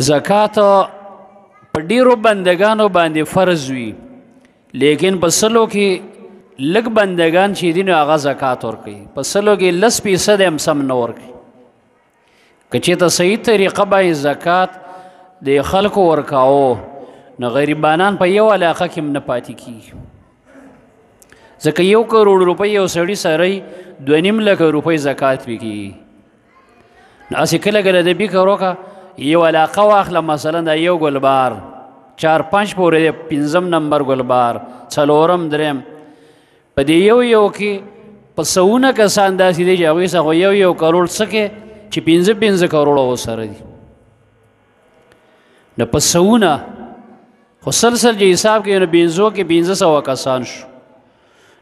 زکات په ډیرو بندگانو باندې فرض وي، لیکن په سلو کې لږ بندگان چې دي نو هغه زکات ورکوي، په سلو کې 10% هم سم نه ورکوي. که چېرته صحیح طریقه باندې زکات د خلکو ورکاو نو غریبانان په یو علاقه کې هم نه پاتې کېږي. ځکه 1 کروڑ روپۍ یو سړي سره 2.5 لکه روپۍ زکات پې کېږي. نو هسې کله کله د فکر وکړه یو علاقه واخله، مثلا دا یو ګلبار 4-5 پورې دی، 5م نمبر ګلبار، 4م 3م، په دې یو کې په سوونه کسان داسې دی چې هغوی څخه یو کروڑ څه کې چې 5 کروڑه ورسره دي. نو په سوونه خو سلسل چې حساب کوي نو 500 کې 500 کسان شو،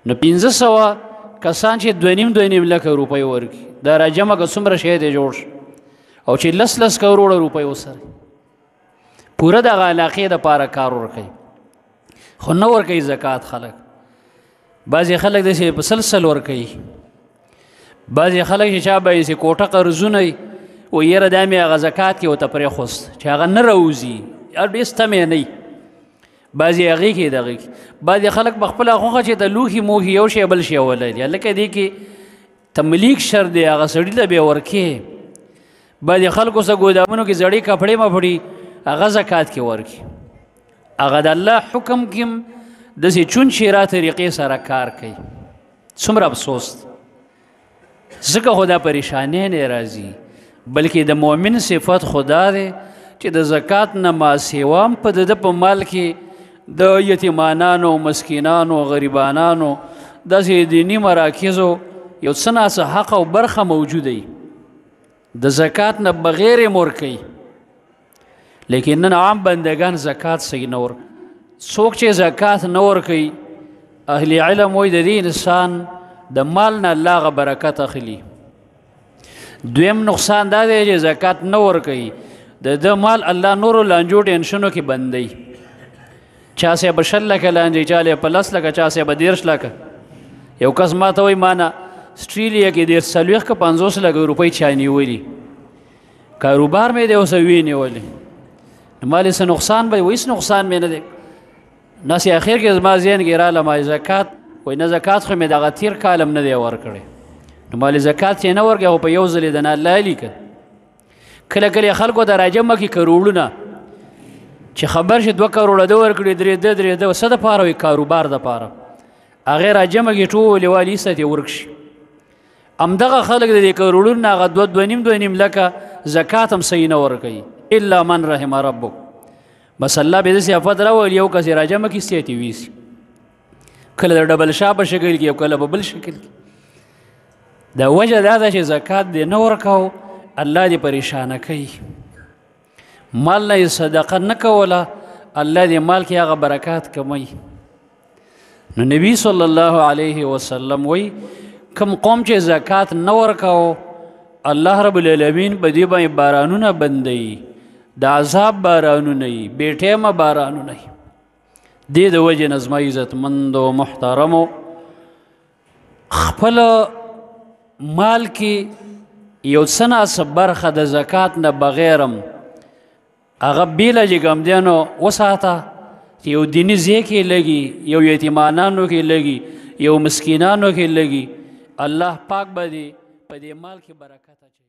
نو 500 کسان چې 2.5 لکه روپۍ ورکړي، دا راجمع که څومره شی دی جوړ شو، او چې 10 کروڑه روپۍ ورسره پوره دغه علاقې دپاره کار ورکوي، خو نه ورکوي زکات خلک. بعضې خلک داسې په سلسل ورکوي، بعضې خلک چې چا به یې کوټه قرضونه وي و یاره دا مې هغه زکات کې ورته پرېښوست چې هغه نه راوځي، ډېر ستمې نه وي، بعضې هغې کې دغې کې. بعضې خلک په خپله خوښه چې د لوښي موښي یو شی بل شی ولري، هلکه دې کې تملیک شر دی، هغه سړي ته بیا ورکې. بعضې خلکو سره ګودامونو کې زړې کپړې مپړي هغه زکات کې ورکړي، هغه د الله حکم کې هم داسې چون شیرا طریقې سره کار کوي. څومره افسوس دی، ځکه خو دا پریشانۍ نه راځي، بلکې د مؤمن صفت خدا دی چې د زکات نه ما سوا هم په د په مال کې د یتیمانانو، مسکینانو، غریبانانو داسې دیني مراکزو یو څه ناڅه حق او برخه موجوده وي، د زکات نه بغیر یې ورکوي. لیکن نن عام بندگان زکات صحیح نه ورکوي. څوک چې زکات نه ورکوي، اهل علم وایي د دې انسان د مال نه الله هغه برکت اخلي. دویم نقصان دا دی چې زکات نه ورکوي، د مال الله نورو لانجو ټینشنو کې بندوي. چا سه به 20 لکه لانجې، چا له 50 لکه، چا سه به 30 لکه. یو کس ما ته وایي ما نه اسټرالیا کې 40 که 50 لکه روپۍ چا نیولي، کاروبار مې دی اوس ویې نیولې، نو ما څه نقصان به وایي؟ هېڅ نقصان مې نه دی. ناسې اخر کې زما ذهن کې راله ما زکات وایي نه، زکات خو مې دغه تېر کال هم نه دی ورکړی، نو ما زکات چې نه ورکړی خو په یو ځل یې د نه الله لیکل. کله کله خلکو ته راجمع کړي کروړونه چې خبر شي 2 کروړه ده ورکړي، 3 ده څه دپاره وایي؟ کاروبار دپاره. هغې راجمع کړي ټولې والي ایسته یې ورک شي. همدغه خلک د دې کروړونو نه هغه 2.5 لکه زکات هم صحیح نه ورکوي، الا من رحم ربک. بس الله به داسې افت راولي، یو کس یې راجمع کړي سیټ یې ویسي، کله د ډبل شا په شکل کې او کله په بل شکل کې. دا وجه دا ده چې زکات دې نه ورکاو، الله دې پریشانه کوي. مال نه یې صدقه نه کوله، الله دې مال کې هغه برکات کموي. نو نبی صلی الله علیه وسلم وایي کوم قوم چې زکات نه ورکاو، الله رب العالمین په دې باندې بارانونه بندوي، د عذاب بارانونه وي، بې ټیمه بارانونه وي. دې د وجې نه زما عزتمندو محترمو خپل مال کې یو څه ناڅه برخه د زکات نه بغیرم هغه بیله چې کوم دی نو وساته، چې یو دیني ځای کې لګي، یو یتیمانانو کې لګي، یو مسکینانو کې لګي. الله پاک به دې په دې مال کې برکت اچوي.